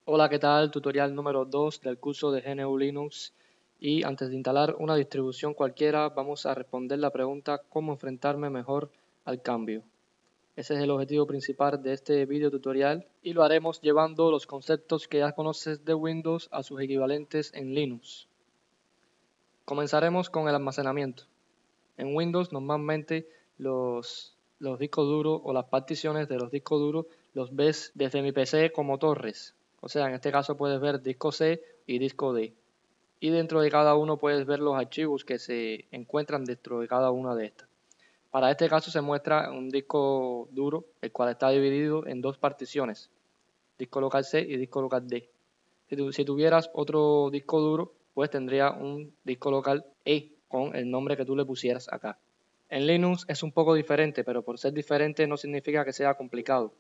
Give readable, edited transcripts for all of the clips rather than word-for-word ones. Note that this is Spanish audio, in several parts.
Hola, ¿qué tal? Tutorial número 2 del curso de GNU Linux. Y antes de instalar una distribución cualquiera, vamos a responder la pregunta ¿cómo enfrentarme mejor al cambio? Ese es el objetivo principal de este video tutorial y lo haremos llevando los conceptos que ya conoces de Windows a sus equivalentes en Linux. Comenzaremos con el almacenamiento. En Windows normalmente los discos duros o las particiones de los discos duros los ves desde mi PC como torres. O sea, en este caso puedes ver disco C y disco D. Y dentro de cada uno puedes ver los archivos que se encuentran dentro de cada una de estas. Para este caso se muestra un disco duro, el cual está dividido en dos particiones, disco local C y disco local D. Si tuvieras otro disco duro, pues tendría un disco local E con el nombre que tú le pusieras acá. En Linux es un poco diferente, pero por ser diferente no significa que sea complicado.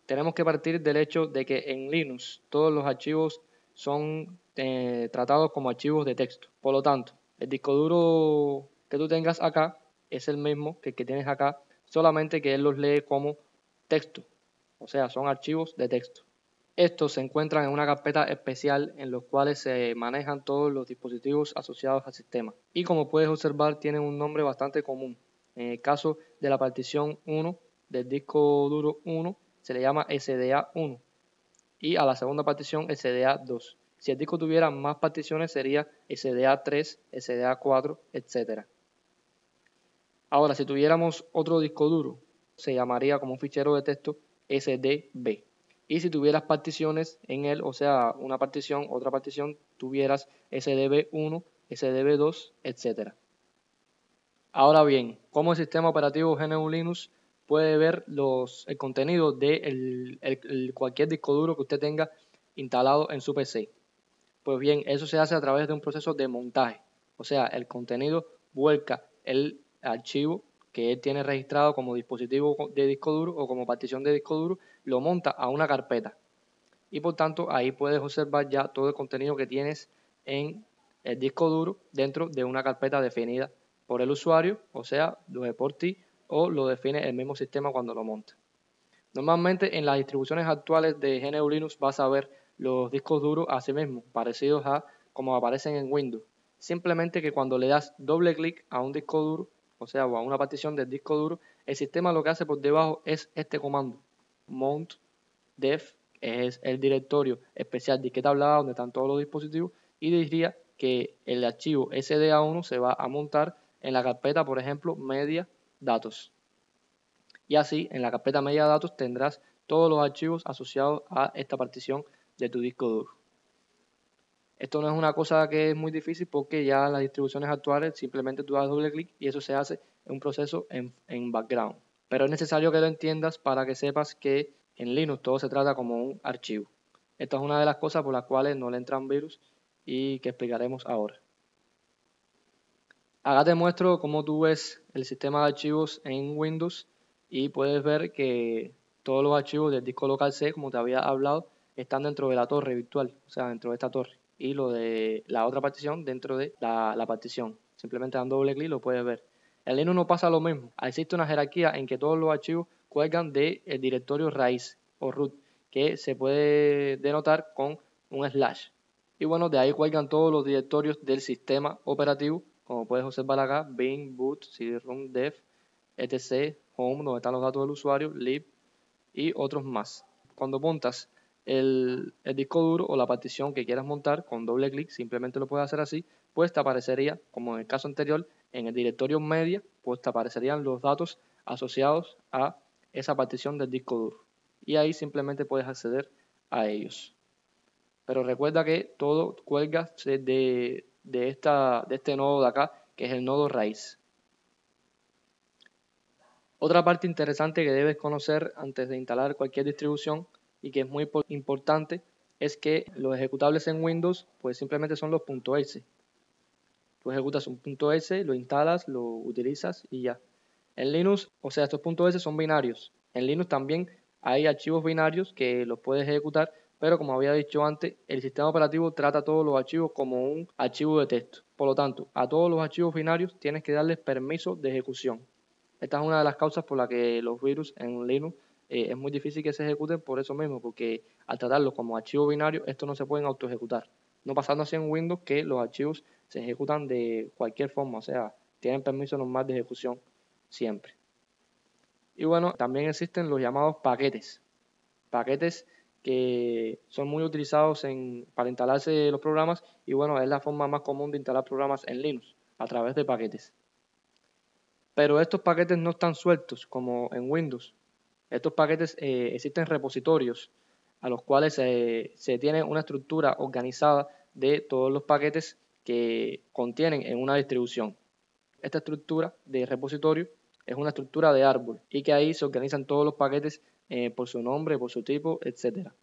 Tenemos que partir del hecho de que en Linux todos los archivos son tratados como archivos de texto. Por lo tanto, el disco duro que tú tengas acá es el mismo que el que tienes acá, solamente que él los lee como texto. O sea, son archivos de texto. Estos se encuentran en una carpeta especial en los cuales se manejan todos los dispositivos asociados al sistema. Y como puedes observar, tienen un nombre bastante común. En el caso de la partición 1 del disco duro 1, se le llama SDA1 y a la segunda partición SDA2. Si el disco tuviera más particiones sería SDA3, SDA4, etc. Ahora, si tuviéramos otro disco duro, se llamaría como un fichero de texto SDB. Y si tuvieras particiones en él, o sea, una partición, otra partición, tuvieras SDB1, SDB2, etc. Ahora bien, ¿cómo el sistema operativo GNU Linux puede ver el contenido de cualquier disco duro que usted tenga instalado en su PC? Pues bien, eso se hace a través de un proceso de montaje. O sea, el contenido vuelca el archivo que él tiene registrado como dispositivo de disco duro o como partición de disco duro, lo monta a una carpeta. Y por tanto, ahí puedes observar ya todo el contenido que tienes en el disco duro dentro de una carpeta definida por el usuario, o sea, lo de por ti o lo define el mismo sistema cuando lo monta. Normalmente en las distribuciones actuales de GNU Linux vas a ver los discos duros así mismo, parecidos a como aparecen en Windows. Simplemente que cuando le das doble clic a un disco duro, o sea, o a una partición del disco duro, el sistema lo que hace por debajo es este comando, mount def, es el directorio especial disqueta hablada donde están todos los dispositivos, y diría que el archivo SDA1 se va a montar en la carpeta, por ejemplo, media datos. Y así en la carpeta media datos tendrás todos los archivos asociados a esta partición de tu disco duro. Esto no es una cosa que es muy difícil porque ya en las distribuciones actuales simplemente tú das doble clic y eso se hace en un proceso en background. Pero es necesario que lo entiendas para que sepas que en Linux todo se trata como un archivo. Esta es una de las cosas por las cuales no le entran virus y que explicaremos ahora. Acá te muestro cómo tú ves el sistema de archivos en Windows y puedes ver que todos los archivos del disco local C, como te había hablado, están dentro de la torre virtual, o sea, dentro de esta torre. Y lo de la otra partición dentro de la partición. Simplemente dando doble clic lo puedes ver. En Linux no pasa lo mismo. Existe una jerarquía en que todos los archivos cuelgan del directorio raíz o root, que se puede denotar con un slash. Y bueno, de ahí cuelgan todos los directorios del sistema operativo, como puedes observar acá, bin, boot, cd-rom, dev, etc, home, donde están los datos del usuario, lib y otros más. Cuando montas el disco duro o la partición que quieras montar con doble clic, simplemente lo puedes hacer así, pues te aparecería, como en el caso anterior, en el directorio media, pues te aparecerían los datos asociados a esa partición del disco duro. Y ahí simplemente puedes acceder a ellos. Pero recuerda que todo cuelga de este nodo de acá, que es el nodo raíz. Otra parte interesante que debes conocer antes de instalar cualquier distribución y que es muy importante es que los ejecutables en Windows pues simplemente son los .exe. Tú ejecutas un .exe, lo instalas, lo utilizas y ya. En Linux, o sea, estos .exe son binarios. En Linux también hay archivos binarios que los puedes ejecutar, pero como había dicho antes, el sistema operativo trata todos los archivos como un archivo de texto. Por lo tanto, a todos los archivos binarios tienes que darles permiso de ejecución. Esta es una de las causas por las que los virus en Linux es muy difícil que se ejecuten por eso mismo, porque al tratarlos como archivos binarios, estos no se pueden autoejecutar. No pasando así en Windows, que los archivos se ejecutan de cualquier forma, o sea, tienen permiso normal de ejecución siempre. Y bueno, también existen los llamados paquetes que son muy utilizados para instalarse los programas, y bueno, es la forma más común de instalar programas en Linux, a través de paquetes. Pero estos paquetes no están sueltos como en Windows. Estos paquetes existen repositorios a los cuales se tiene una estructura organizada de todos los paquetes que contienen en una distribución. Esta estructura de repositorio es una estructura de árbol y que ahí se organizan todos los paquetes por su nombre, por su tipo, etcétera.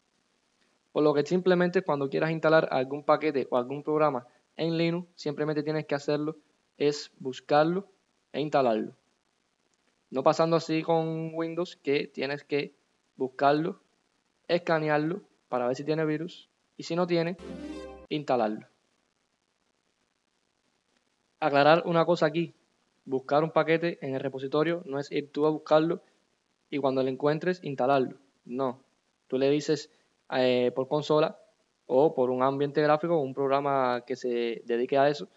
Por lo que simplemente cuando quieras instalar algún paquete o algún programa en Linux, simplemente tienes que hacerlo es buscarlo e instalarlo. No pasando así con Windows, que tienes que buscarlo, escanearlo para ver si tiene virus y si no tiene, instalarlo. Aclarar una cosa aquí, buscar un paquete en el repositorio no es ir tú a buscarlo y cuando lo encuentres instalarlo. No, tú le dices por consola o por un ambiente gráfico o un programa que se dedique a eso,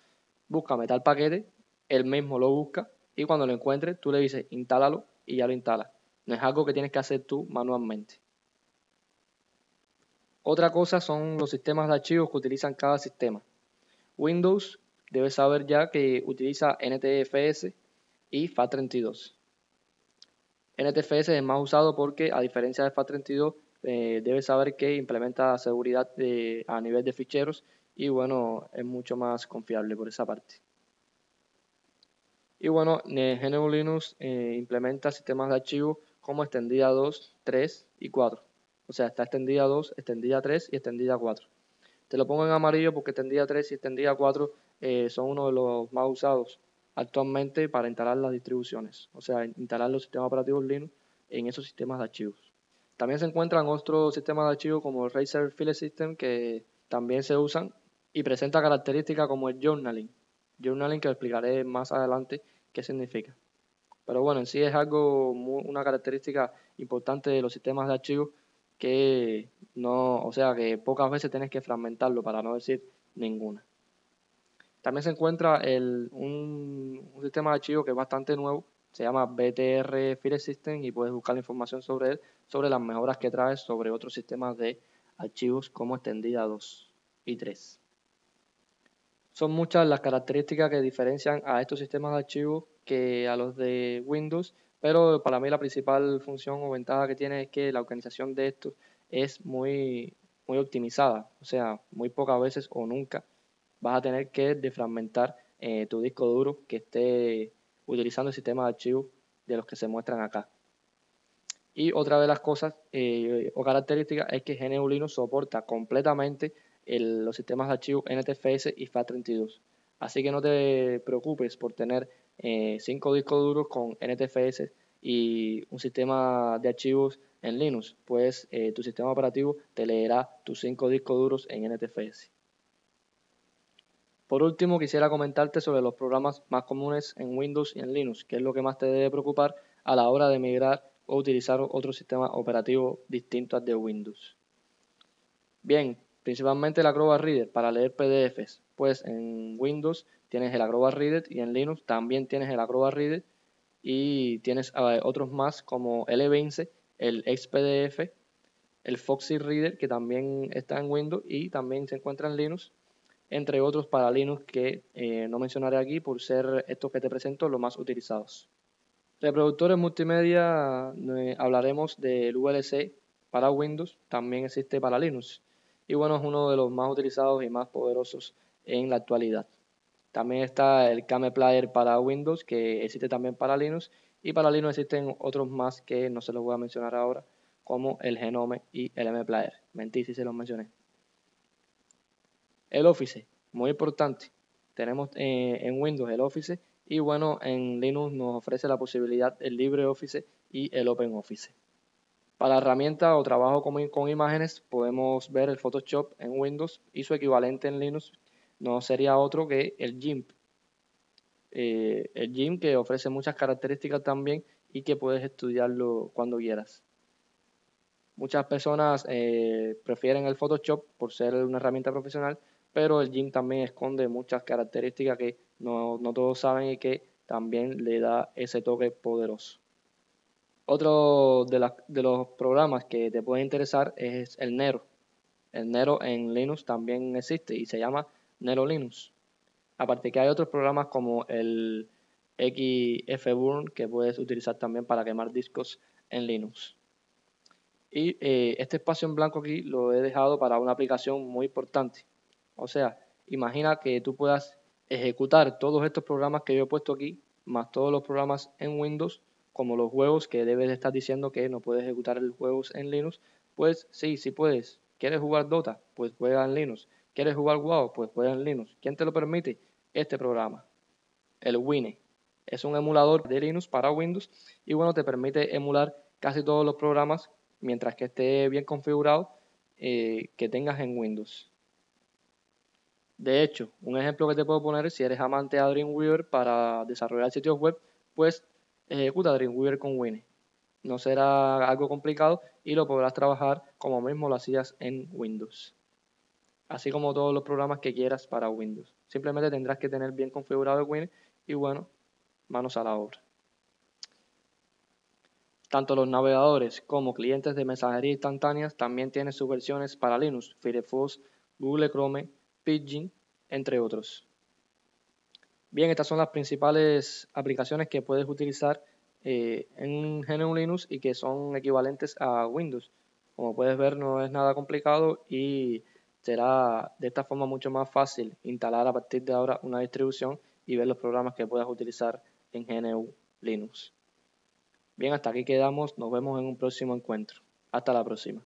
búscame tal paquete, él mismo lo busca y cuando lo encuentres tú le dices instálalo y ya lo instala. No es algo que tienes que hacer tú manualmente. Otra cosa son los sistemas de archivos que utilizan cada sistema. Windows debe saber ya que utiliza NTFS y FAT32. NTFS es más usado porque, a diferencia de FAT32, debe saber que implementa seguridad a nivel de ficheros y bueno, es mucho más confiable por esa parte. Y bueno, GNU Linux implementa sistemas de archivos como extendida 2, 3 y 4. O sea, está extendida 2, extendida 3 y extendida 4. Te lo pongo en amarillo porque extendida 3 y extendida 4 son uno de los más usados actualmente para instalar las distribuciones, o sea, instalar los sistemas operativos Linux en esos sistemas de archivos. También se encuentran otros sistemas de archivos como el Razer File System que también se usan y presenta características como el journaling. Journaling que explicaré más adelante qué significa. Pero bueno, en sí es una característica importante de los sistemas de archivos que no, o sea, que pocas veces tienes que fragmentarlo para no decir ninguna. También se encuentra un sistema de archivos que es bastante nuevo, se llama BTR File System y puedes buscar la información sobre él, sobre las mejoras que trae sobre otros sistemas de archivos como extendida 2 y 3. Son muchas las características que diferencian a estos sistemas de archivos que a los de Windows, pero para mí la principal función o ventaja que tiene es que la organización de estos es muy optimizada, o sea, muy pocas veces o nunca vas a tener que defragmentar tu disco duro que esté utilizando el sistema de archivos de los que se muestran acá. Y otra de las cosas o características es que GNU Linux soporta completamente los sistemas de archivos NTFS y FAT32. Así que no te preocupes por tener 5 discos duros con NTFS y un sistema de archivos en Linux, pues tu sistema operativo te leerá tus 5 discos duros en NTFS. Por último, quisiera comentarte sobre los programas más comunes en Windows y en Linux, que es lo que más te debe preocupar a la hora de migrar o utilizar otro sistema operativo distinto al de Windows. Bien, principalmente el Acrobat Reader para leer PDFs, pues en Windows tienes el Acrobat Reader y en Linux también tienes el Acrobat Reader y tienes otros más como L20, el XPDF, el Foxy Reader que también está en Windows y también se encuentra en Linux, entre otros para Linux que no mencionaré aquí por ser estos que te presento los más utilizados. Reproductores multimedia, hablaremos del VLC para Windows, también existe para Linux y bueno, es uno de los más utilizados y más poderosos en la actualidad. También está el Kame Player para Windows que existe también para Linux y para Linux existen otros más que no se los voy a mencionar ahora como el Genome y el MPlayer. Mentí si se los mencioné. El Office, muy importante. Tenemos en Windows el Office y bueno, en Linux nos ofrece la posibilidad el LibreOffice y el OpenOffice. Para herramientas o trabajo con imágenes podemos ver el Photoshop en Windows y su equivalente en Linux no sería otro que el GIMP. El GIMP que ofrece muchas características también y que puedes estudiarlo cuando quieras. Muchas personas prefieren el Photoshop por ser una herramienta profesional, pero el GIMP también esconde muchas características que no todos saben y que también le da ese toque poderoso. Otro de los programas que te puede interesar es el Nero. El Nero en Linux también existe y se llama Nero Linux. Aparte que hay otros programas como el XFBurn que puedes utilizar también para quemar discos en Linux. Y este espacio en blanco aquí lo he dejado para una aplicación muy importante. O sea, imagina que tú puedas ejecutar todos estos programas que yo he puesto aquí, más todos los programas en Windows, como los juegos que debes estar diciendo que no puedes ejecutar el juegos en Linux. Pues sí, sí puedes. ¿Quieres jugar Dota? Pues juega en Linux. ¿Quieres jugar WoW? Pues juega en Linux. ¿Quién te lo permite? Este programa, el Wine. Es un emulador de Linux para Windows y bueno, te permite emular casi todos los programas mientras que esté bien configurado que tengas en Windows. De hecho, un ejemplo que te puedo poner, si eres amante a Dreamweaver para desarrollar sitios web, pues ejecuta Dreamweaver con Wine. No será algo complicado y lo podrás trabajar como mismo lo hacías en Windows. Así como todos los programas que quieras para Windows. Simplemente tendrás que tener bien configurado el Wine y bueno, manos a la obra. Tanto los navegadores como clientes de mensajería instantáneas también tienen sus versiones para Linux, Firefox, Google Chrome, Pidgin, entre otros. Bien, estas son las principales aplicaciones que puedes utilizar en GNU Linux y que son equivalentes a Windows. Como puedes ver, no es nada complicado y será de esta forma mucho más fácil instalar a partir de ahora una distribución y ver los programas que puedas utilizar en GNU Linux. Bien, hasta aquí quedamos. Nos vemos en un próximo encuentro. Hasta la próxima.